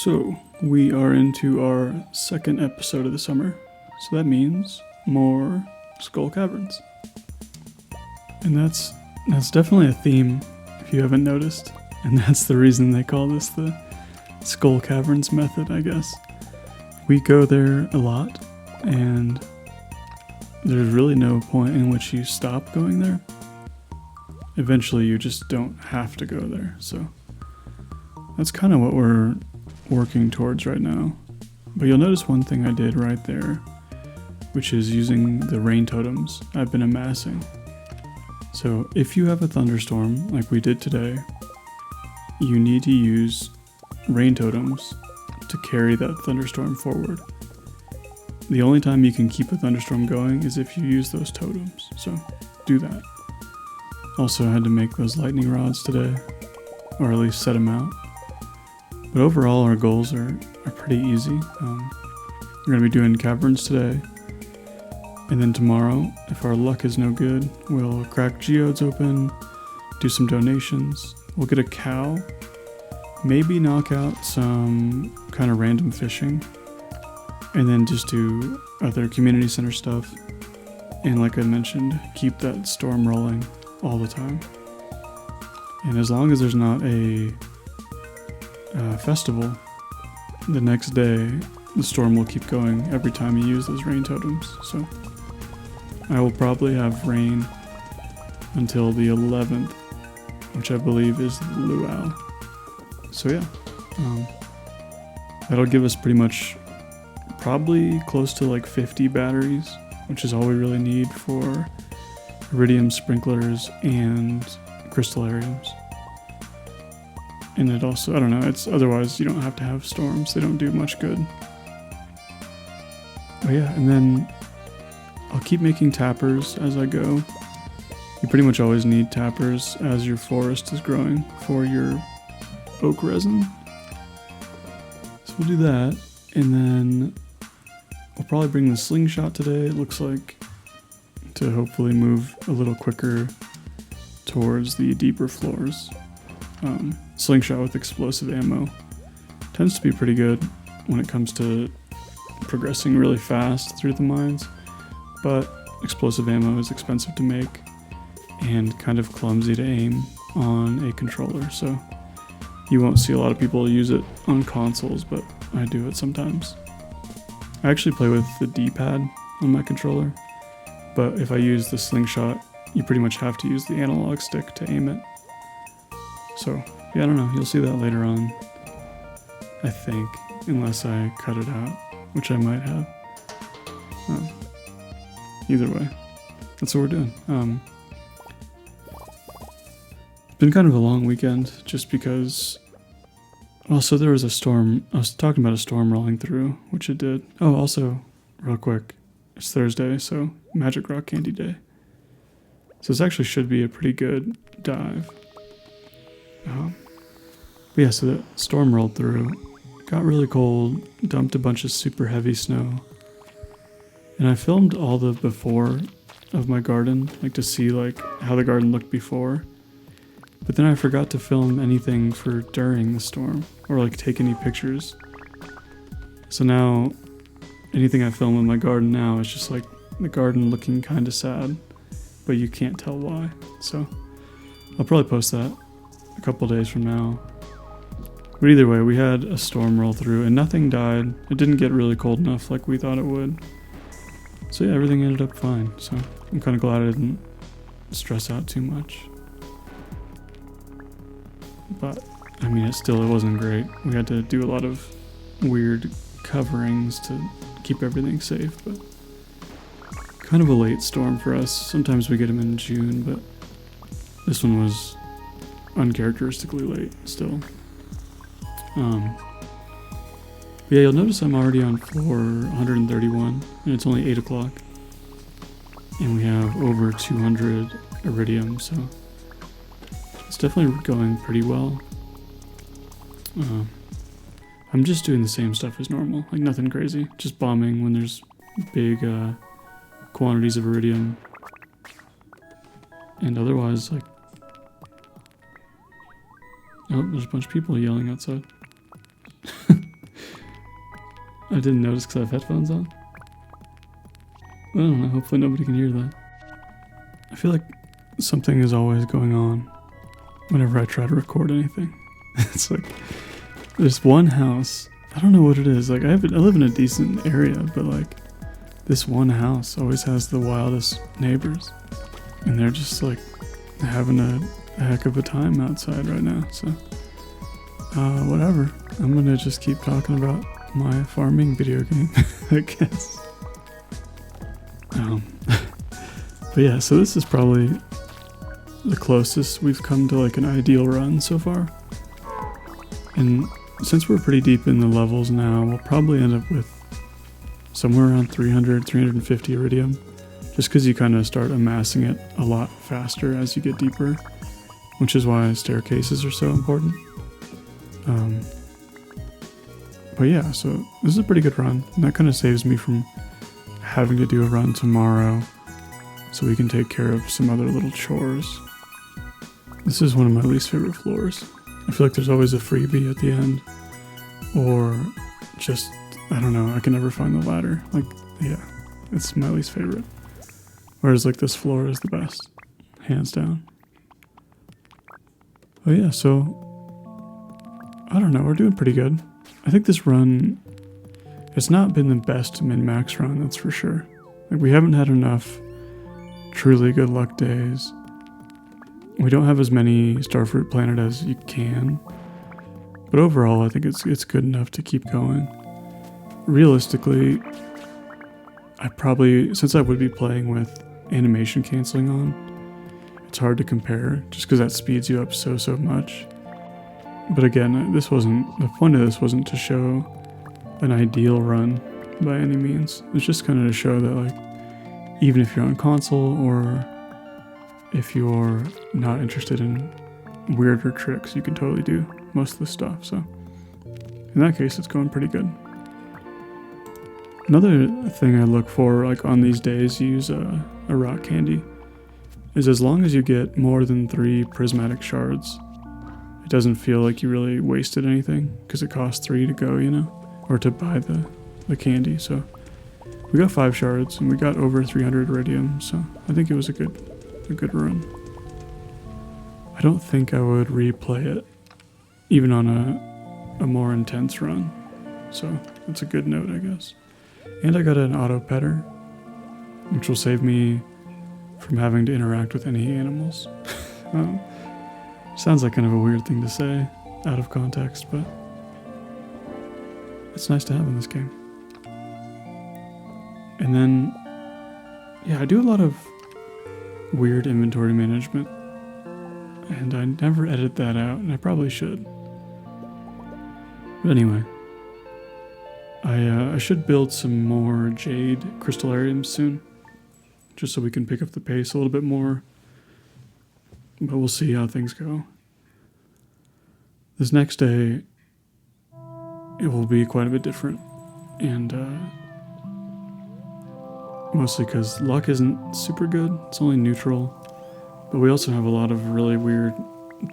So, we are into our second episode of the summer, so that means more skull caverns. And that's definitely a theme, if you haven't noticed, and that's the reason they call this the skull caverns method, I guess. We go there a lot, and there's really no point in which you stop going there. Eventually you just don't have to go there, so that's kind of what we're working towards right now. But you'll notice one thing I did right there, which is using the rain totems I've been amassing. So if you have a thunderstorm like we did today, you need to use rain totems to carry that thunderstorm forward. The only time you can keep a thunderstorm going is if you use those totems, so do that. Also, I had to make those lightning rods today, or at least set them out. But overall, our goals are pretty easy. We're going to be doing caverns today, and then tomorrow, if our luck is no good, we'll crack geodes open, do some donations, we'll get a cow, maybe knock out some kind of random fishing, and then just do other community center stuff, and like I mentioned, keep that storm rolling all the time. And as long as there's not a festival, the next day the storm will keep going every time you use those rain totems. So I will probably have rain until the 11th, which I believe is the luau. So yeah, that'll give us pretty much probably close to like 50 batteries, which is all we really need for iridium sprinklers and crystallariums. And it also, I don't know, it's otherwise you don't have to have storms. They don't do much good. But yeah, and then I'll keep making tappers as I go. You pretty much always need tappers as your forest is growing for your oak resin. So we'll do that, and then we'll probably bring the slingshot today, it looks like, to hopefully move a little quicker towards the deeper floors. Slingshot with explosive ammo tends to be pretty good when it comes to progressing really fast through the mines, but explosive ammo is expensive to make and kind of clumsy to aim on a controller, so you won't see a lot of people use it on consoles, but I do it sometimes. I actually play with the D-pad on my controller, but if I use the slingshot, you pretty much have to use the analog stick to aim it. So, yeah, I don't know, you'll see that later on, I think, unless I cut it out, which I might have. Either way, that's what we're doing. Been kind of a long weekend, just because, well, so there was a storm, I was talking about a storm rolling through, which it did. Oh, also, real quick, it's Thursday, so Magic Rock Candy Day. So this actually should be a pretty good dive. But yeah, so the storm rolled through, got really cold, dumped a bunch of super heavy snow, and I filmed all the before of my garden, like to see like how the garden looked before, but then I forgot to film anything for during the storm, or like take any pictures. So now, anything I film in my garden now is just like the garden looking kind of sad, but you can't tell why. So I'll probably post that a couple days from now. But either way, we had a storm roll through and nothing died. It didn't get really cold enough like we thought it would. So yeah, everything ended up fine. So I'm kind of glad I didn't stress out too much. But I mean, it wasn't great. We had to do a lot of weird coverings to keep everything safe, but kind of a late storm for us. Sometimes we get them in June, but this one was uncharacteristically late still. Yeah, you'll notice I'm already on floor 131, and it's only 8 o'clock. And we have over 200 iridium, so it's definitely going pretty well. I'm just doing the same stuff as normal, like nothing crazy. Just bombing when there's big quantities of iridium. And otherwise, like, oh, there's a bunch of people yelling outside. I didn't notice because I have headphones on. I don't know, hopefully nobody can hear that. I feel like something is always going on whenever I try to record anything. It's like, there's one house, I don't know what it is, like I live in a decent area, but like, this one house always has the wildest neighbors. And they're just like, having a heck of a time outside right now, so. Whatever. I'm gonna just keep talking about my farming video game, I guess. But yeah, so this is probably the closest we've come to like an ideal run so far. And since we're pretty deep in the levels now, we'll probably end up with somewhere around 300, 350 iridium. Just because you kind of start amassing it a lot faster as you get deeper, which is why staircases are so important. But yeah, so this is a pretty good run, and that kind of saves me from having to do a run tomorrow so we can take care of some other little chores. This is one of my least favorite floors. I feel like there's always a freebie at the end, or just, I don't know, I can never find the ladder. Like, yeah, it's my least favorite. Whereas like this floor is the best, hands down. But yeah, so I don't know, we're doing pretty good. I think this run, it's not been the best min-max run, that's for sure. Like we haven't had enough truly good luck days. We don't have as many Starfruit Planet as you can. But overall, I think it's good enough to keep going. Realistically, I probably, since I would be playing with animation canceling on, it's hard to compare just because that speeds you up so much. But again, the point of this wasn't to show an ideal run by any means. It's just kind of to show that like, even if you're on console or if you're not interested in weirder tricks, you can totally do most of the stuff. So in that case, it's going pretty good. Another thing I look for like on these days, use a rock candy, is as long as you get more than 3 prismatic shards, it doesn't feel like you really wasted anything because it costs 3 to go, you know, or to buy the candy. So we got 5 shards and we got over 300 iridium, so I think it was a good run. I don't think I would replay it even on a more intense run, so that's a good note, I guess. And I got an auto petter, which will save me from having to interact with any animals. Sounds like kind of a weird thing to say out of context, but it's nice to have in this game. And then, yeah, I do a lot of weird inventory management, and I never edit that out, and I probably should. But anyway, I should build some more jade crystallariums soon, just so we can pick up the pace a little bit more. But we'll see how things go. This next day, it will be quite a bit different, and mostly because luck isn't super good, it's only neutral, but we also have a lot of really weird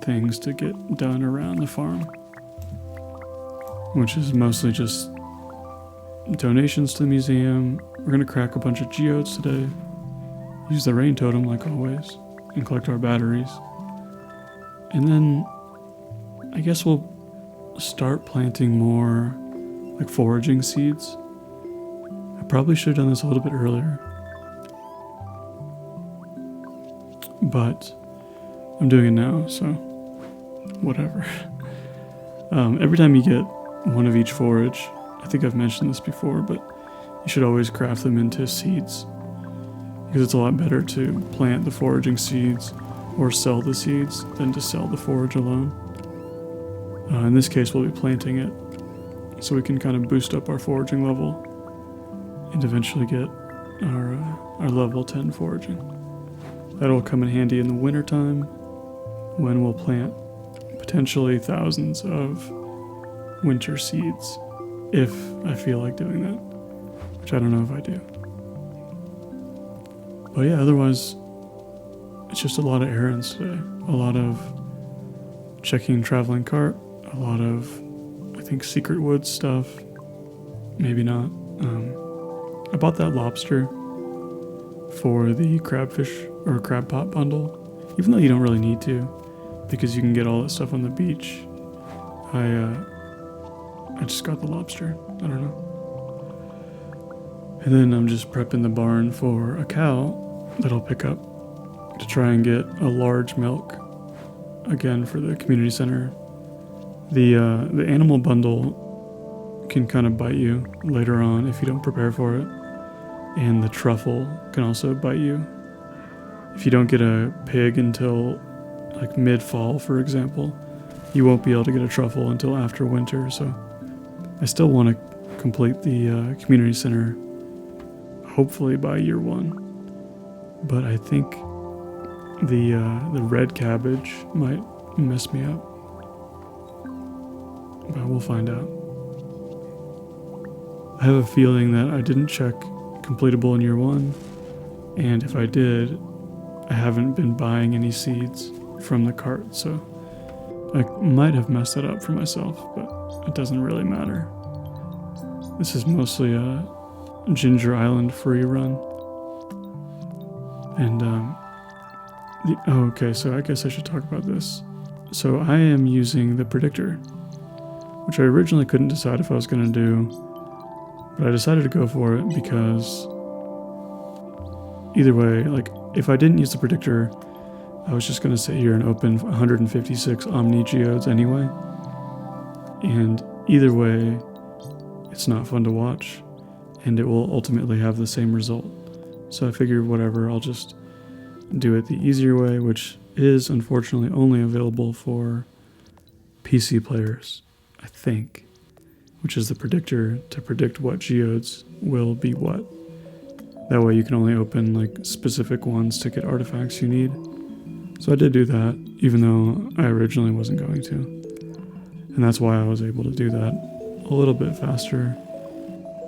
things to get done around the farm, which is mostly just donations to the museum. We're going to crack a bunch of geodes today, use the rain totem like always, and collect our batteries. And then I guess we'll start planting more like foraging seeds. I probably should have done this a little bit earlier, but I'm doing it now, so whatever. Every time you get one of each forage, I think I've mentioned this before, but you should always craft them into seeds, because it's a lot better to plant the foraging seeds or sell the seeds than to sell the forage alone. In this case, we'll be planting it so we can kind of boost up our foraging level and eventually get our level 10 foraging. That'll come in handy in the wintertime when we'll plant potentially thousands of winter seeds, if I feel like doing that, which I don't know if I do. But yeah, otherwise, it's just a lot of errands today. A lot of checking traveling cart, a lot of, I think, secret woods stuff, maybe not. I bought that lobster for the crabfish or crab pot bundle, even though you don't really need to, because you can get all that stuff on the beach. I just got the lobster. I don't know. And then I'm just prepping the barn for a cow that I'll pick up to try and get a large milk again for the community center. The animal bundle can kind of bite you later on if you don't prepare for it. And the truffle can also bite you. If you don't get a pig until like mid-fall, for example, you won't be able to get a truffle until after winter. So I still want to complete the community center, hopefully by year 1. But I think the red cabbage might mess me up. But we'll find out. I have a feeling that I didn't check completable in year 1, and if I did, I haven't been buying any seeds from the cart, so I might have messed that up for myself, but it doesn't really matter. This is mostly a Ginger Island free run. And okay, so I guess I should talk about this. So I am using the predictor, which I originally couldn't decide if I was going to do, but I decided to go for it because either way, like if I didn't use the predictor, I was just going to sit here and open 156 Omni geodes anyway. And either way, it's not fun to watch, and it will ultimately have the same result. So I figured whatever, I'll just do it the easier way, which is unfortunately only available for PC players, I think. Which is the predictor to predict what geodes will be what. That way you can only open like specific ones to get artifacts you need. So I did do that, even though I originally wasn't going to. And that's why I was able to do that a little bit faster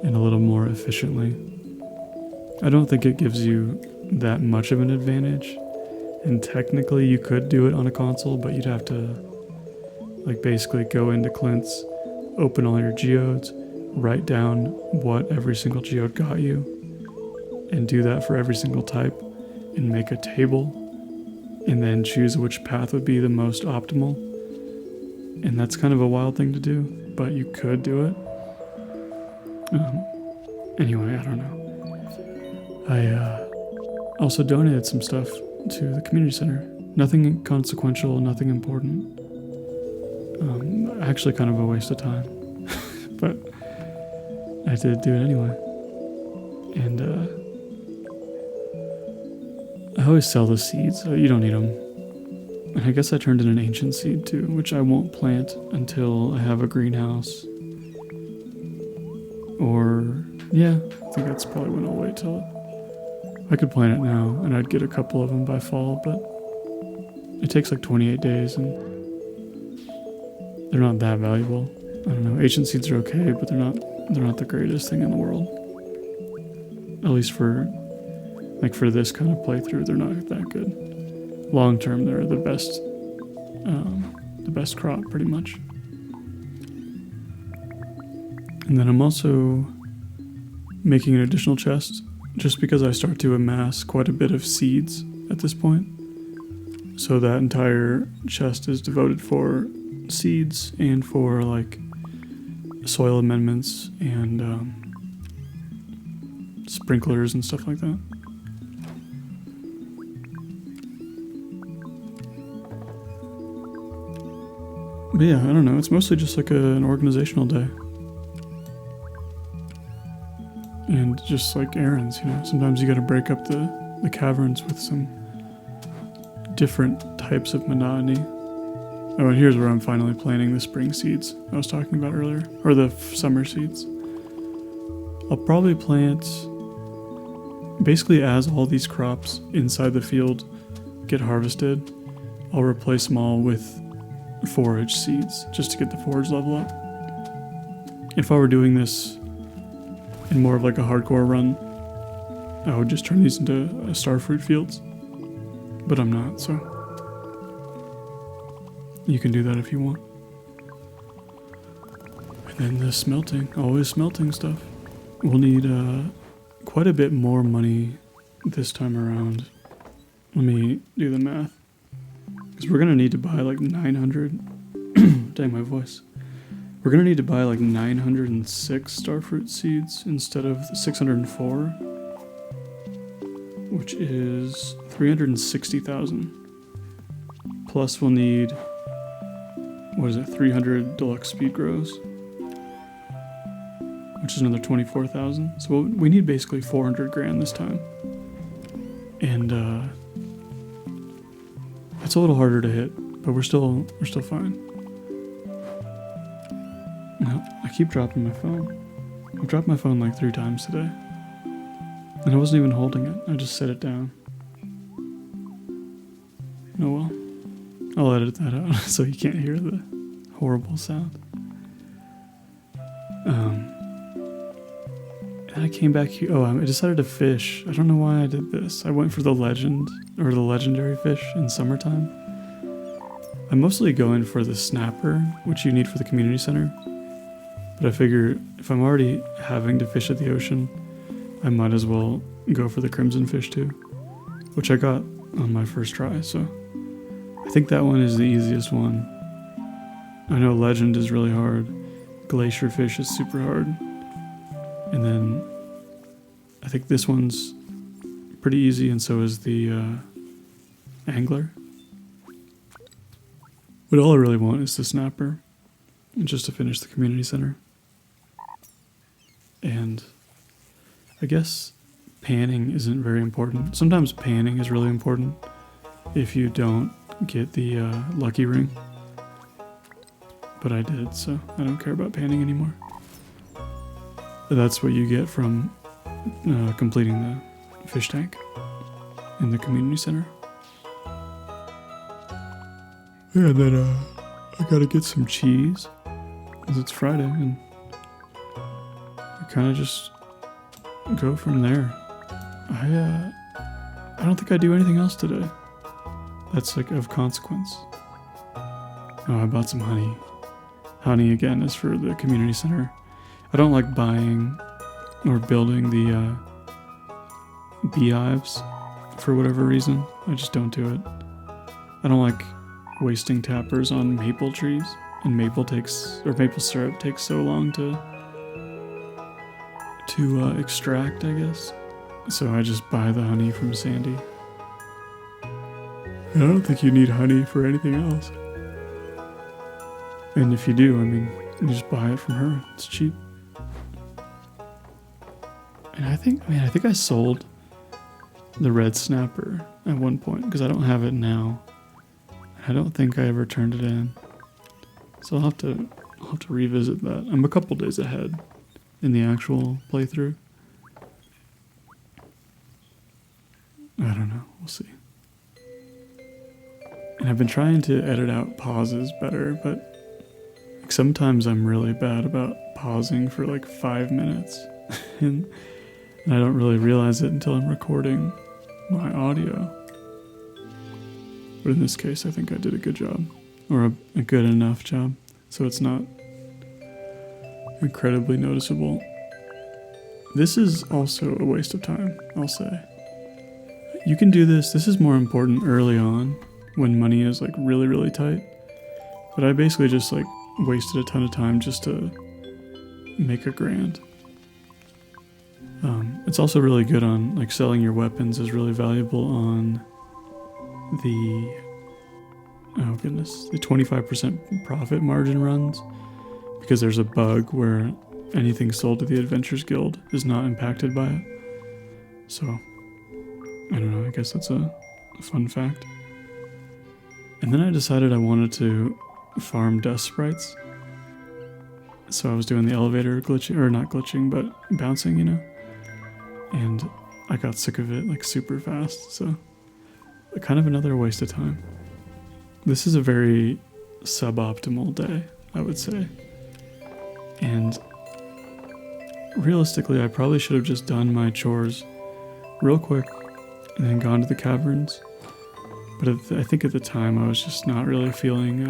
and a little more efficiently. I don't think it gives you that much of an advantage. And technically you could do it on a console, but you'd have to like basically go into Clint's, open all your geodes, write down what every single geode got you, and do that for every single type, and make a table, and then choose which path would be the most optimal. And that's kind of a wild thing to do, but you could do it. Anyway, I don't know. I also donated some stuff to the community center. Nothing consequential, nothing important. Actually kind of a waste of time, but I did do it anyway. And I always sell the seeds, so you don't need them. And I guess I turned in an ancient seed too, which I won't plant until I have a greenhouse. Or, yeah, I think that's probably when I'll wait till I could plant it now, and I'd get a couple of them by fall, but it takes like 28 days, and they're not that valuable. I don't know, ancient seeds are okay, but they're not the greatest thing in the world. At least for this kind of playthrough, they're not that good. Long term, they're the best crop, pretty much. And then I'm also making an additional chest, just because I start to amass quite a bit of seeds at this point. So that entire chest is devoted for seeds and for like soil amendments and sprinklers and stuff like that. But yeah, I don't know, it's mostly just like an organizational day. And just like errands, you know, sometimes you gotta break up the caverns with some different types of monotony. Oh, and here's where I'm finally planting the spring seeds I was talking about earlier, or the summer seeds. I'll probably plant, basically as all these crops inside the field get harvested, I'll replace them all with forage seeds, just to get the forage level up. If I were doing this in more of like a hardcore run, I would just turn these into starfruit fields, but I'm not, so you can do that if you want. And And the smelting, always smelting stuff. We'll need quite a bit more money this time around. Let me do the math. Because we're going to need to buy like 900. Dang, my voice. We're going to need to buy like 906 starfruit seeds instead of 604. Which is 360,000. Plus we'll need, 300 deluxe speed grows. Which is another 24,000. So we need basically 400 grand this time. And it's a little harder to hit, but we're still fine. No, I keep dropping my phone. I've dropped my phone like 3 times today. And I wasn't even holding it. I just set it down. Oh well. I'll edit that out so you can't hear the horrible sound. And I came back here. Oh, I decided to fish. I don't know why I did this. I went for the legendary fish in summertime. I mostly go in for the snapper, which you need for the community center. But I figure if I'm already having to fish at the ocean, I might as well go for the crimson fish too, which I got on my first try. So I think that one is the easiest one. I know legend is really hard. Glacier fish is super hard. And then I think this one's pretty easy, and so is the angler. But all I really want is the snapper, just to finish the community center. And I guess panning isn't very important. Sometimes panning is really important if you don't get the lucky ring. But I did, so I don't care about panning anymore. But that's what you get from completing the fish tank in the community center. Yeah, then I gotta get some cheese, because it's Friday, and I kind of just go from there. I don't think I do anything else today that's like of consequence. Oh, I bought some honey. Honey, again, is for the community center. I don't like buying or building the beehives for whatever reason. I just don't do it. I don't like wasting tappers on maple trees, and maple syrup takes so long to extract, I guess. So I just buy the honey from Sandy. And I don't think you need honey for anything else. And if you do, I mean, you just buy it from her. It's cheap. And I think I sold the red snapper at one point, because I don't have it now. I don't think I ever turned it in. So I'll have to revisit that. I'm a couple days ahead in the actual playthrough. I don't know. We'll see. And I've been trying to edit out pauses better, but like sometimes I'm really bad about pausing for like 5 minutes. and I don't really realize it until I'm recording my audio. But in this case, I think I did a good job. Or a good enough job. So it's not incredibly noticeable. This is also a waste of time, I'll say. You can do this. This is more important early on when money is like really, really tight. But I basically just like wasted a ton of time just to make a grand. It's also really good on like selling your weapons is really valuable on the 25% profit margin runs, because there's a bug where anything sold to the Adventures Guild is not impacted by it. So I don't know, I guess that's a fun fact. And then I decided I wanted to farm dust sprites. So I was doing the elevator glitching, or not glitching, but bouncing, you know? And I got sick of it like super fast, so kind of another waste of time. This is a very suboptimal day, I would say. And realistically, I probably should have just done my chores real quick and then gone to the caverns. But I think at the time I was just not really feeling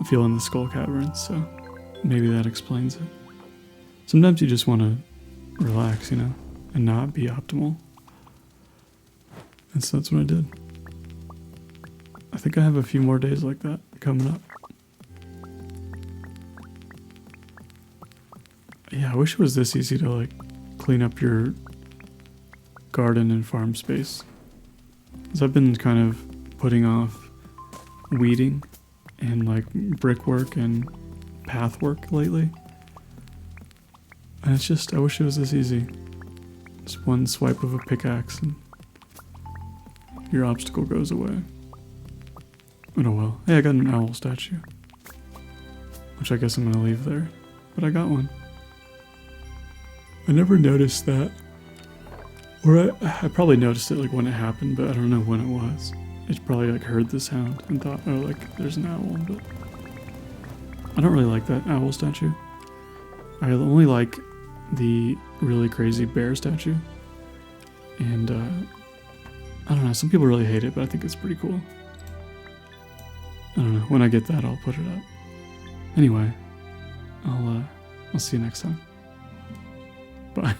the skull caverns, so maybe that explains it. Sometimes you just want to relax, you know, and not be optimal. And so that's what I did. I think I have a few more days like that coming up. Yeah, I wish it was this easy to like clean up your garden and farm space. Because I've been kind of putting off weeding and like brickwork and path work lately. And it's just, I wish it was this easy. Just one swipe of a pickaxe and your obstacle goes away. But oh well. Hey, I got an owl statue. Which I guess I'm gonna leave there. But I got one. I never noticed that. Or I probably noticed it like when it happened, but I don't know when it was. It probably like heard the sound and thought, oh, like there's an owl, but I don't really like that owl statue. I only like the really crazy bear statue. And I don't know, some people really hate it, but I think it's pretty cool. I don't know, when I get that I'll put it up. Anyway, I'll see you next time. Bye.